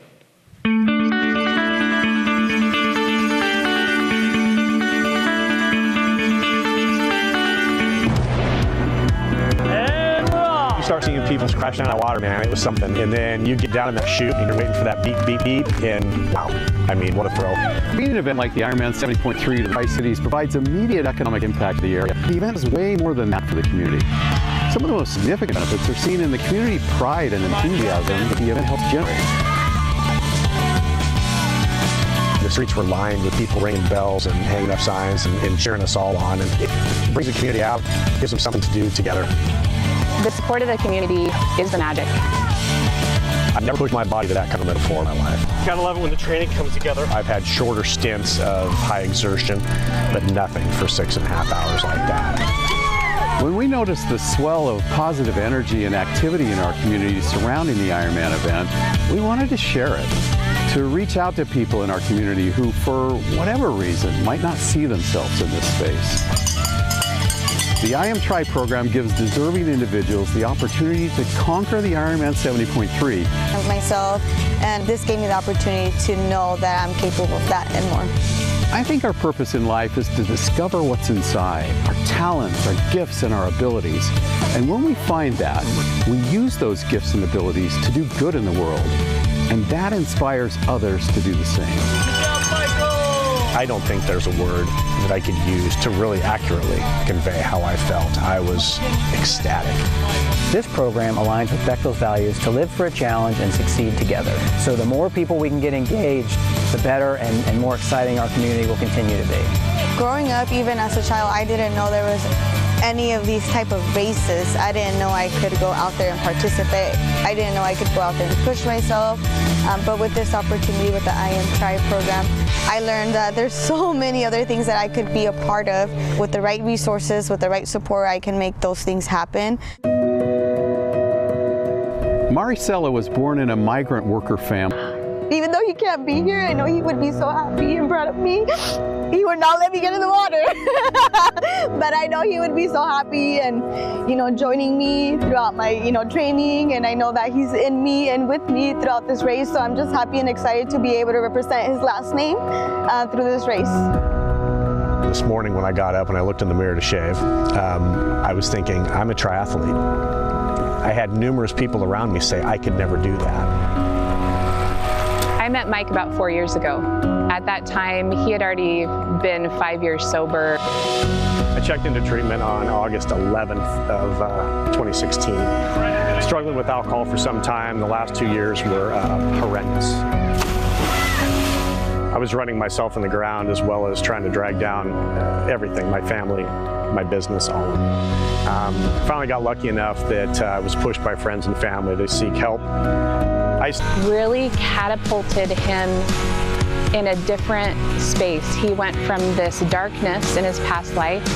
You start seeing people crashing out of water, man. It was something. And then you get down in that chute and you're waiting for that beep, beep, beep. And wow, I mean, what a thrill. Being an event like the Ironman 70.3 to the Tri-Cities provides immediate economic impact to the area. The event is way more than that for the community. Some of the most significant benefits are seen in the community pride and enthusiasm that the event helps generate. The streets were lined with people ringing bells and hanging up signs and cheering us all on. And it brings the community out, gives them something to do together. The support of the community is the magic. I've never pushed my body to that kind of metaphor in my life. Gotta love it when the training comes together. I've had shorter stints of high exertion, but nothing for 6.5 hours like that. When we noticed the swell of positive energy and activity in our community surrounding the Ironman event, we wanted to share it, to reach out to people in our community who, for whatever reason, might not see themselves in this space. The I Am Tri program gives deserving individuals the opportunity to conquer the Ironman 70.3. Myself, and this gave me the opportunity to know that I'm capable of that and more. I think our purpose in life is to discover what's inside, our talents, our gifts, and our abilities. And when we find that, we use those gifts and abilities to do good in the world. And that inspires others to do the same. I don't think there's a word that I could use to really accurately convey how I felt. I was ecstatic. This program aligns with Bechtel's values to live for a challenge and succeed together. So the more people we can get engaged, the better and more exciting our community will continue to be. Growing up, even as a child, I didn't know there was any of these type of races. I didn't know I could go out there and participate. I didn't know I could go out there and push myself. But with this opportunity with the I Am Tri program, I learned that there's so many other things that I could be a part of. With the right resources, with the right support, I can make those things happen. Maricela was born in a migrant worker family. Even though he can't be here, I know he would be so happy and proud of me. He would not let me get in the water. But I know he would be so happy and, joining me throughout my, training. And I know that he's in me and with me throughout this race. So I'm just happy and excited to be able to represent his last name through this race. This morning when I got up and I looked in the mirror to shave, I was thinking, I'm a triathlete. I had numerous people around me say I could never do that. I met Mike about 4 years ago. At that time, he had already been 5 years sober. I checked into treatment on August 11th of 2016. Struggling with alcohol for some time. The last 2 years were horrendous. I was running myself in the ground as well as trying to drag down everything, my family, my business, all of it. Finally got lucky enough that I was pushed by friends and family to seek help. Really catapulted him in a different space. He went from this darkness in his past life,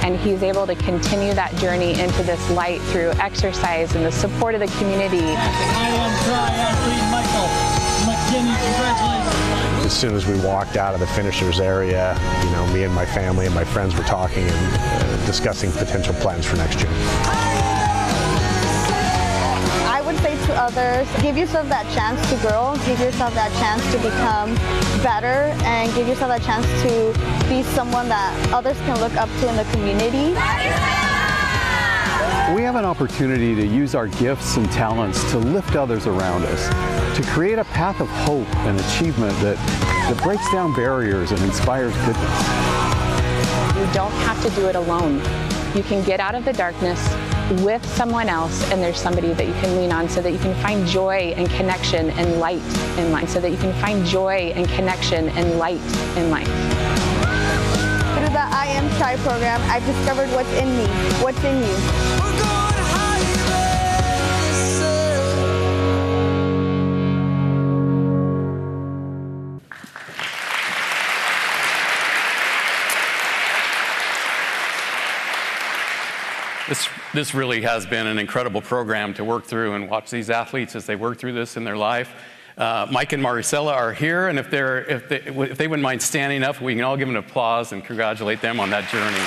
and he's able to continue that journey into this light through exercise and the support of the community. As soon as we walked out of the finishers area, you know, me and my family and my friends were talking and discussing potential plans for next year. I would say to others, give yourself that chance to grow, give yourself that chance to become better, and give yourself that chance to be someone that others can look up to in the community. We have an opportunity to use our gifts and talents to lift others around us, to create a path of hope and achievement that breaks down barriers and inspires goodness. You don't have to do it alone. You can get out of the darkness with someone else, and there's somebody that you can lean on so that you can find joy and connection and light in life. So that you can find joy and connection and light in life. Through the I Am Try program, I've discovered what's in me, what's in you. This really has been an incredible program to work through and watch these athletes as they work through this in their life. Mike and Maricela are here, and if they wouldn't mind standing up, we can all give them an applause and congratulate them on that journey.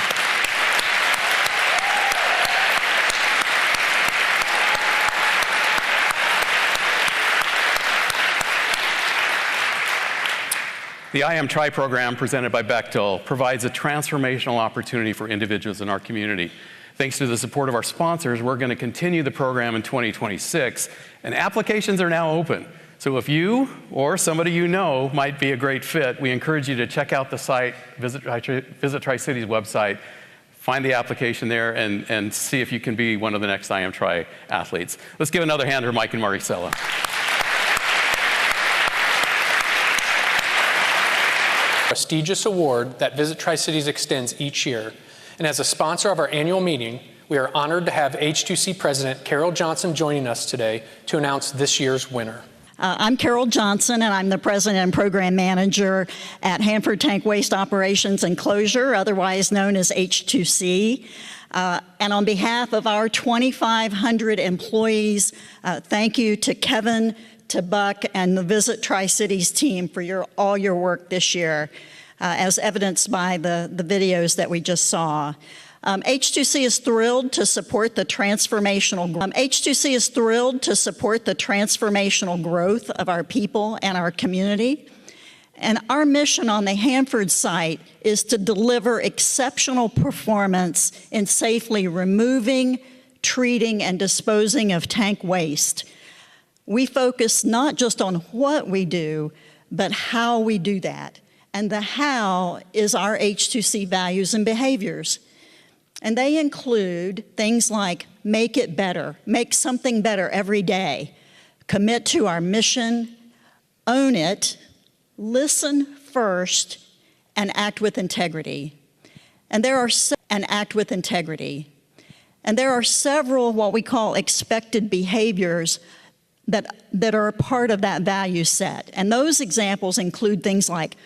The I Am Try program presented by Bechtel provides a transformational opportunity for individuals in our community. Thanks to the support of our sponsors, we're going to continue the program in 2026, and applications are now open. So if you or somebody you know might be a great fit, we encourage you to check out the site, visit Tri-City's website, find the application there, and see if you can be one of the next I Am Try athletes. Let's give another hand to Mike and Maricela. Prestigious award that Visit Tri-Cities extends each year. And as a sponsor of our annual meeting, we are honored to have H2C President Carol Johnson joining us today to announce this year's winner. I'm Carol Johnson, and I'm the President and Program Manager at Hanford Tank Waste Operations and Closure, otherwise known as H2C. And on behalf of our 2,500 employees, thank you to Kevin, to Buck, and the Visit Tri-Cities team for all your work this year, as evidenced by the videos that we just saw. H2C is thrilled to support the transformational growth of our people and our community. And our mission on the Hanford site is to deliver exceptional performance in safely removing, treating, and disposing of tank waste. We focus not just on what we do, but how we do that. And the how is our H2C values and behaviors. And they include things like make it better, make something better every day, commit to our mission, own it, listen first, and act with integrity. And there are several what we call expected behaviors that are a part of that value set. And those examples include things like